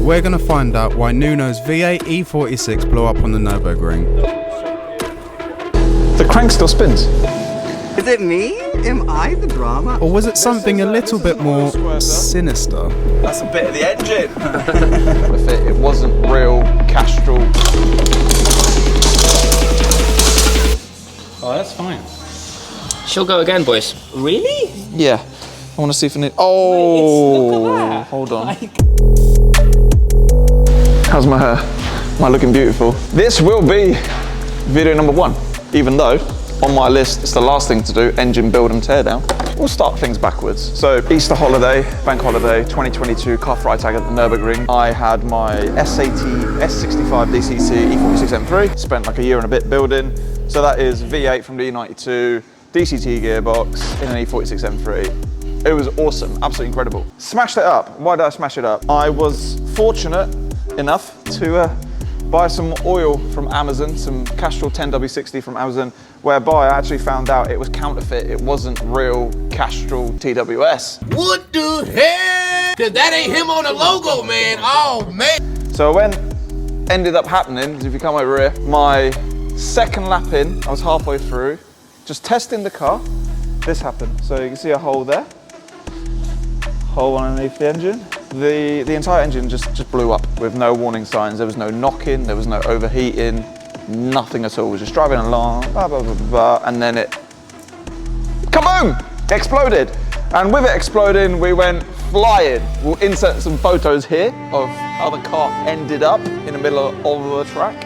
we're going to find out why Nuno's V8 E46 blew up on the Nürburgring. The crank still spins. Is it me? Am I the drama? Or was it something a little bit more sinister? That's a bit of the engine. If it wasn't real Castrol. Oh, that's fine. She'll go again, boys. Really? Yeah. I want to see if it. Oh, hold on. How's my hair? Am I looking beautiful? This will be video number 1, even though on my list it's the last thing to do, engine build and teardown. We'll start things backwards. So Easter holiday, bank holiday, 2022 car fry tag at the Nürburgring. I had my S65 DCT E46 M3, spent like a year and a bit building. So that is V8 from the E92, DCT gearbox in an E46 M3. It was awesome, absolutely incredible. Smashed it up. Why did I smash it up? I was fortunate enough to buy some oil from Amazon, some Castrol 10W60 from Amazon, whereby I actually found out it was counterfeit. It wasn't real Castrol TWS. What the hell? Cause that ain't him on the logo, man. Oh, man. So when ended up happening is if you come over here, my second lap in, I was halfway through, just testing the car, this happened. So you can see a hole there, hole underneath the engine. The entire engine just blew up with no warning signs. There was no knocking, there was no overheating, nothing at all. It was just driving along, blah, blah, blah, blah, and then it, kaboom, exploded. And with it exploding, we went flying. We'll insert some photos here of how the car ended up in the middle of the track.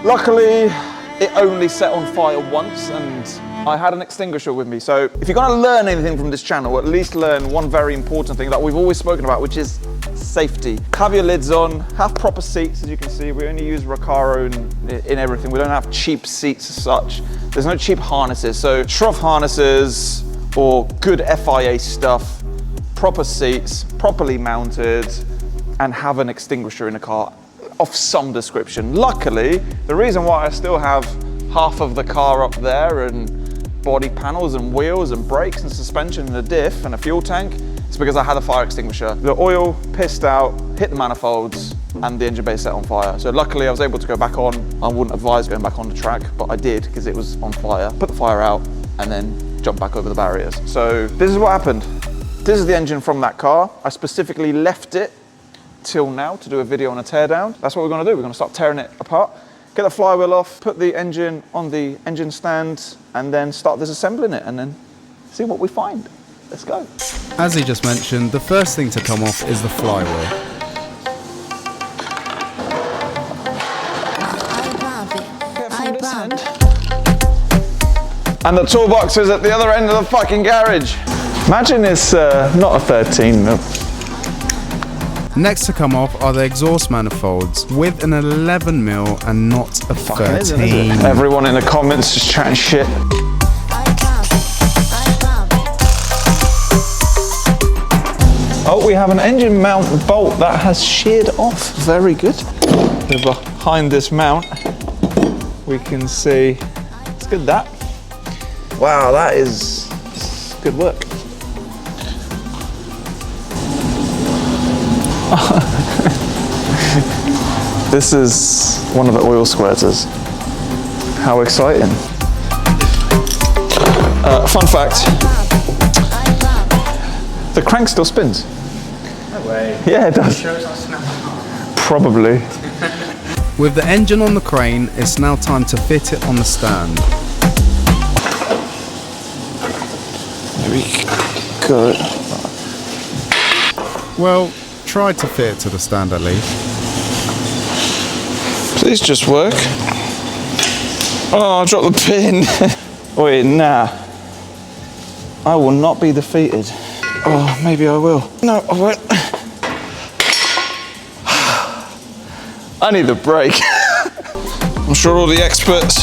Luckily, it only set on fire once, and I had an extinguisher with me. So if you're gonna learn anything from this channel, at least learn one very important thing that we've always spoken about, which is safety. Have your lids on, have proper seats. As you can see, we only use Recaro in everything. We don't have cheap seats as such. There's no cheap harnesses. So trough harnesses or good FIA stuff, proper seats, properly mounted, and have an extinguisher in a car of some description. Luckily, the reason why I still have half of the car up there and body panels and wheels and brakes and suspension and a diff and a fuel tank, it's because I had a fire extinguisher. The oil pissed out, hit the manifolds, and the engine bay set on fire. So luckily I was able to go back on. I wouldn't advise going back on the track, but I did because it was on fire. Put the fire out and then jump back over the barriers. So this is what happened. This is the engine from that car. I specifically left it till now to do a video on a teardown. That's what we're gonna do. We're gonna start tearing it apart, get the flywheel off, put the engine on the engine stand, and then start disassembling it and then see what we find. Let's go. As he just mentioned, the first thing to come off is the flywheel. And the toolbox is at the other end of the fucking garage. Imagine it's not a 13 mil. Next to come off are the exhaust manifolds with an 11 mil and not a 13. Everyone in the comments just chatting shit. Oh, we have an engine mount bolt that has sheared off. Very good. Behind this mount, we can see, it's good that. Wow, that is good work. This is one of the oil squirters. How exciting. Fun fact, the crank still spins. No way. Yeah, it does. Sure it's not snapping off? Probably. With the engine on the crane, it's now time to fit it on the stand. There we go. Well, try to fit it to the stand at least. Please just work. Oh, I dropped the pin. Wait, nah. I will not be defeated. Oh, maybe I will. No, I won't. I need a break. I'm sure all the experts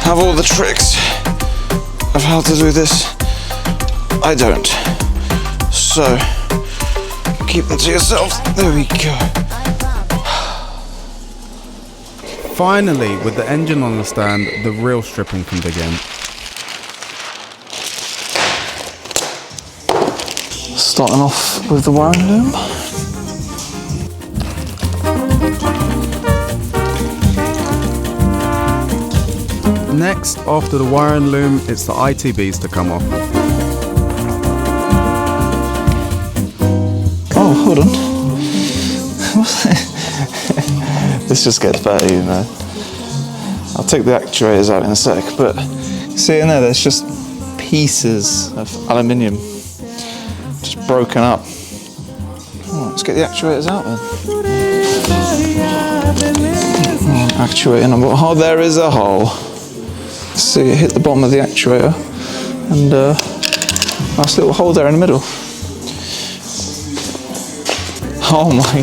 have all the tricks of how to do this. I don't. So, keep them to yourselves. There we go. Finally, with the engine on the stand, the real stripping can begin. Starting off with the wiring loom. Next, after the wire and loom, it's the ITBs to come off. Oh, hold on. This just gets better, you know. I'll take the actuators out in a sec, but see in there's just pieces of aluminium just broken up. Oh, let's get the actuators out then. Actuator number, oh, there is a hole. See, it hit the bottom of the actuator, and nice little hole there in the middle. Oh my,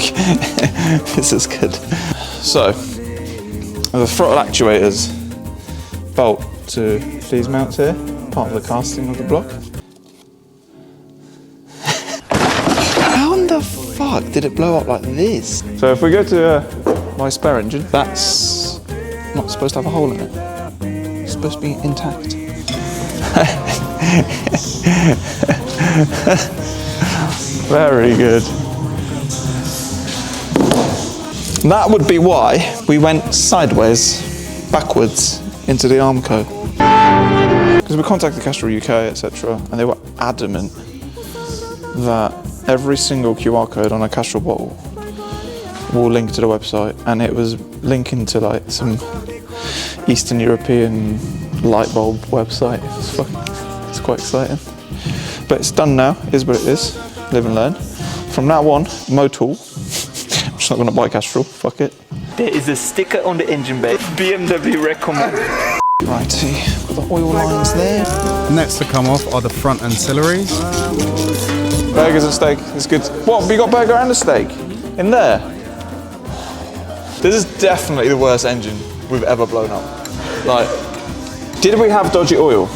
this is good. So, the throttle actuators bolt to these mounts here, part of the casting of the block. How in the fuck did it blow up like this? So if we go to my spare engine, that's not supposed to have a hole in it. It's supposed to be intact. Very good. That would be why we went sideways, backwards, into the Armco. Because we contacted Castrol UK, etc., and they were adamant that every single QR code on a Castrol bottle will link to the website, and it was linking to like some Eastern European light bulb website. It's quite exciting. But it's done now, is what it is. Live and learn. From now on, Motul. I'm just not going to buy Castrol, fuck it. There is a sticker on the engine bay. BMW recommend. Right, see, got the oil lines there. Next to come off are the front ancillaries. Burgers and steak is good. What, we got burger and a steak in there? This is definitely the worst engine we've ever blown up. Like, did we have dodgy oil?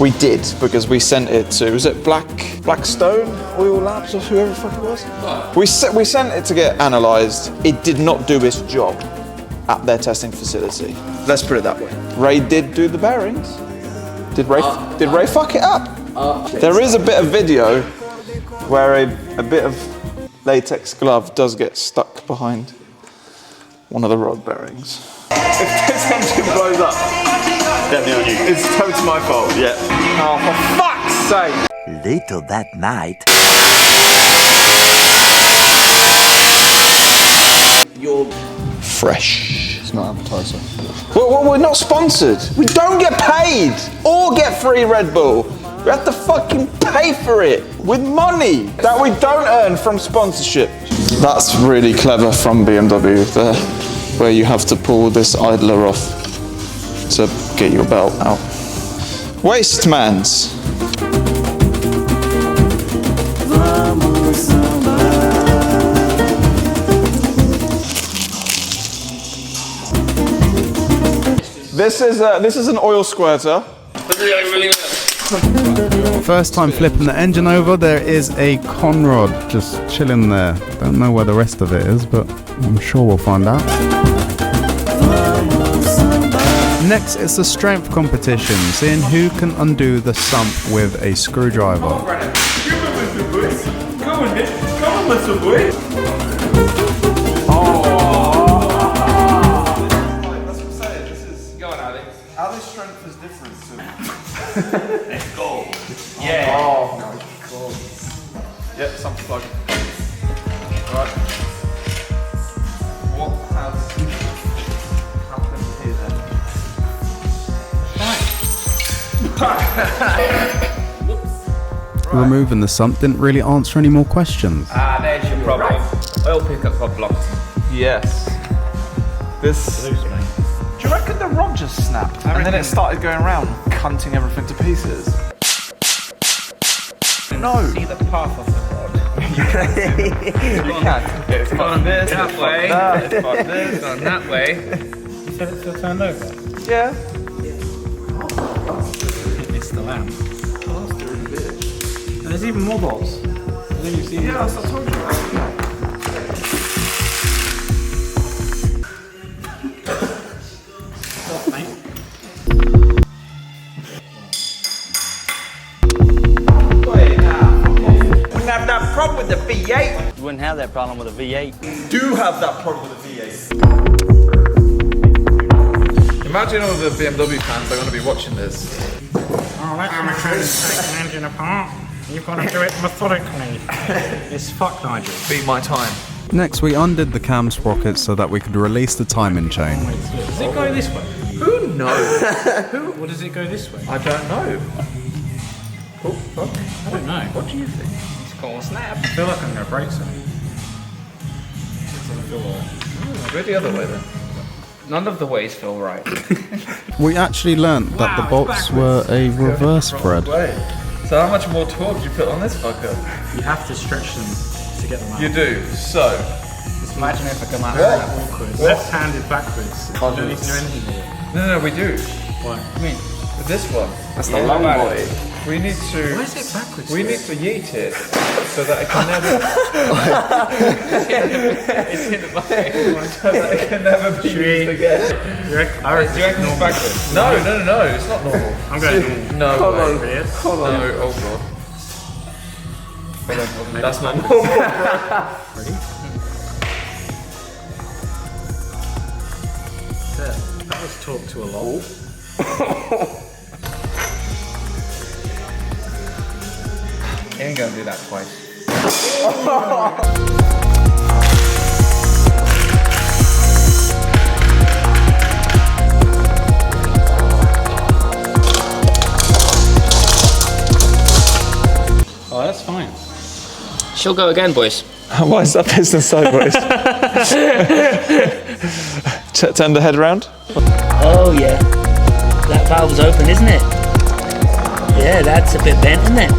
We did, because we sent it to, was it Blackstone Oil Labs or whoever the fuck it was? We sent it to get analysed. It did not do its job at their testing facility. Let's put it that way. Ray did do the bearings. Did Ray fuck it up? There is a bit of video where a bit of latex glove does get stuck behind one of the rod bearings. If this engine blows up, definitely on you. It's totally my fault, yeah. Oh, for fuck's sake! Later that night. You're fresh. It's not appetizer. Well, we're not sponsored. We don't get paid or get free Red Bull. We have to fucking pay for it with money that we don't earn from sponsorship. That's really clever from BMW there, where you have to pull this idler off to get your belt out. Wastemans. This is an oil squirter. First time flipping the engine over, there is a conrod just chilling there. Don't know where the rest of it is, but I'm sure we'll find out. Next, it's the strength competition, seeing who can undo the sump with a screwdriver. Come on, little boy. That's what I'm saying. This is. Go on, Alex. Ali's strength is different to. Let's go. Yeah. Oh my god. Yeah, sump plug. Right. What has happened here then? Removing the sump didn't really answer any more questions. There's your problem. Oil pickup got blocked. Yes. This. Do you reckon the rod just snapped and then it started going around, cunting everything to pieces? No. See the path of the rod. You can. It's Gone this, that it's way. that, it's like this. Gone that way. You said it's still turned over? Yeah. It's the lamp. And there's even more bolts. And then you see. Yeah, that's what I told you about. Have that problem with the V8. You wouldn't have that problem with a V8. Do have that problem with the V8. Imagine all the BMW fans are going to be watching this. Oh, let me take the engine apart. You've got to do it methodically. It's fuck, Nigel. Beat my time. Next, we undid the cam sprockets so that we could release the timing chain. Does it go this way? Who knows? Or does it go this way? I don't know. Oh, fuck. I don't know. What do you think? It's called snap. I feel like I'm going to break something. It doesn't feel right. Go the other way then. None of the ways feel right. We actually learnt that the bolts were a reverse thread. So how much more torque do you put on this fucker? You have to stretch them to get them out. You do. So. Just imagine if I come out awkward. Left-handed backwards. You don't need to do anything with it. No, we do. What? I mean, with this one. That's the long boy. We need to. Why is it backwards? We need to yeet it so that it can never. It's in the bucket. So that it can never be used again. Do you reckon it's backwards? No, it's not normal. I'm going normal. No way. Weird. Hold on. No, oh god. Hold on. That's not normal. Ready? That was talk to a lot. You ain't gonna do that twice. Oh, that's fine. She'll go again, boys. Why is that piston sideways? Turn the head round. Oh yeah, that valve's open, isn't it? Yeah, that's a bit bent, isn't it?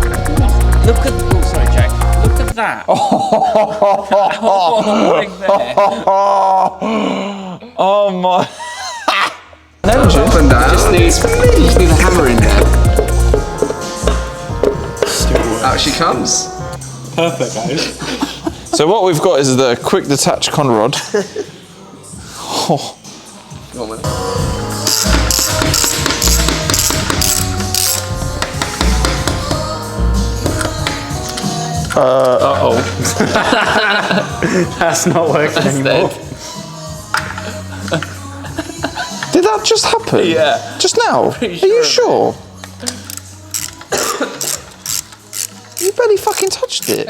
Look at. Oh, sorry, Jack. Look at that. Like there. Oh my. Engine. Up and down. Just need a hammer in there. Out she comes. Perfect, guys. So what we've got is the quick detach conrod. Oh. Go on, man. Uh-oh. That's not working anymore. Did that just happen? Yeah. Just now? Are you sure? You barely fucking touched it.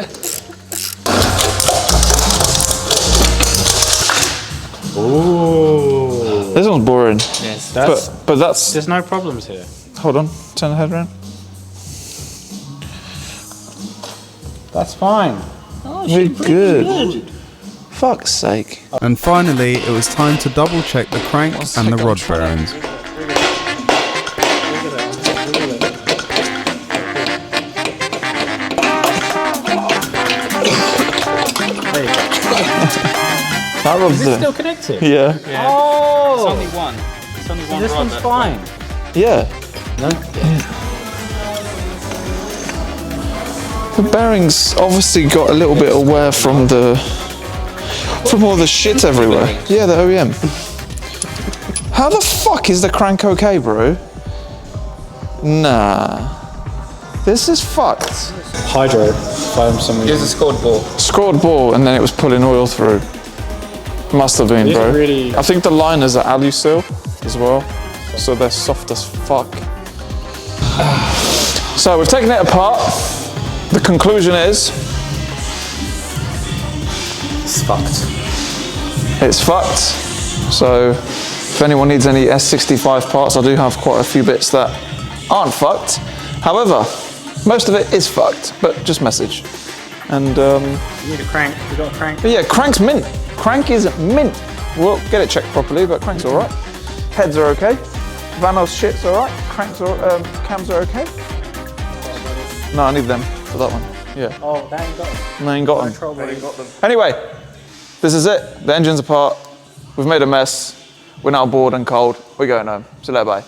Ooh. This one's boring. Yes. But that's. There's no problems here. Hold on. Turn the head around. That's fine. We're good. Fuck's sake. And finally, it was time to double check the crank and the rod bearings. That rod's Is it still connected? Yeah. Oh! It's only one. It's only one This rod one's that- fine. Yeah. No? The bearings obviously got a little bit of wear from all the shit everywhere. Yeah, the OEM. How the fuck is the crank okay, bro? Nah. This is fucked. Hydro. Find some Here's a scored ball. Scored ball and then it was pulling oil through. Must have been, These bro. are really- I think the liners are alu seal as well, so they're soft as fuck. So we've taken it apart. The conclusion is It's fucked. it's fucked. So if anyone needs any S65 parts, I do have quite a few bits that aren't fucked. However, most of it is fucked, but just message. And You need a crank. You got a crank? but yeah, crank's mint. Crank is mint. We'll get it checked properly, but crank's all right. Heads are okay. Vanos shit's all right. Cranks are, cams are okay. No, I need them for that one. Yeah. Oh, that ain't got it. No, I ain't got them. Trouble. Ain't got them. Anyway, this is it. The engine's apart. We've made a mess. We're now bored and cold. We're going home. See you later, bye.